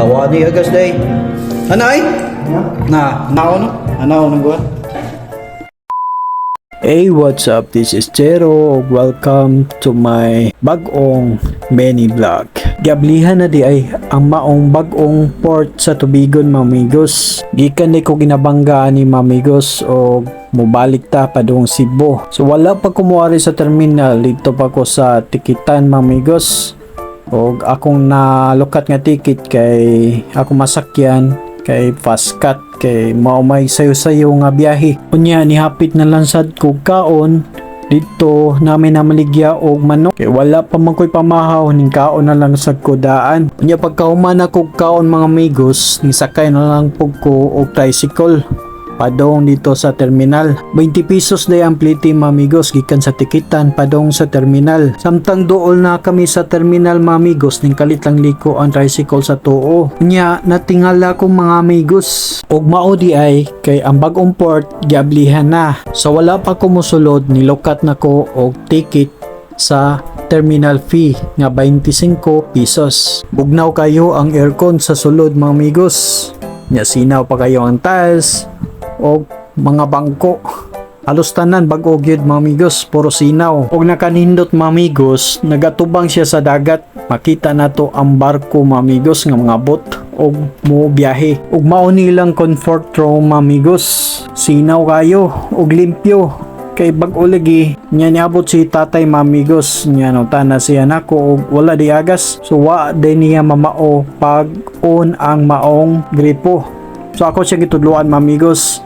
Tawani agas day. Anay? Naon? Anaon ng buwan? Hey, what's up? This is Jero. Welcome to my bagong mini vlog. Giablihan na di ay ang maong bagong port sa Tubigon, mamigos. Gikan di ko ginabangga ni mamigos o mubalik ta padung Cebu. So wala pa kumuari sa terminal, dito pa ko sa tikitan, mamigos. O akong nalukat nga ticket kay ako masakyan kay fast cut kay maumay sayo-sayo nga biyahe. Unya nihapit na lansad ko kaon dito namin na maligya og manok kay wala pa man ko'y pamahaw ning kaon na lang sa kodaan. Unya pagkahuman ako kaon mga amigos, ni sakay na lang pug ko og tricycle padong dito sa terminal. 20 pesos day ang pliti, mamigos, gikan sa tikitan padong sa terminal. Samtang dool na kami sa terminal, mamigos, ning kalit lang liko ang tricycle sa tuo. Nya natingala ko mga amigos og mao di ay kay ang bagong port giablihan na. So wala pa ko mosulod, nilukat na ko og ticket sa terminal fee nga 25 pesos. Bugnaw kayo ang aircon sa sulod, mga amigos. Nya sinaw pa kayo ang tiles o mga bangko. Halos tanan bag-o gyud, mga amigos, puro sinaw. Og nakanindot, mga amigos, nagatubang siya sa dagat. Makita nato ang barko, mga amigos, nga mga bot og mo biyahe. Og mao nilang comfort room, mga amigos. Sinaw kayo og limpyo. Kay bag-o lagi nya niabot si tatay, mga amigos, nya no tana siya nako og wala di agas. So wa din niya mamao pag on ang maong gripo. So ako siya gitudluan, mga amigos.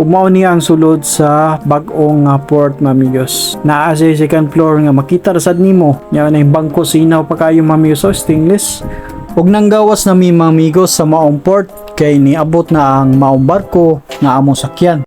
Umao niya ang sulod sa bag-ong port, mga amigos. Naa sa second floor nga makita rasad nimo. Nya na yung bangko sinaw pa kayo, mga amigos, so stainless. Ug nanggawas na mi, mga amigos, sa maong port kay niabot na ang maong barko nga among sakyan.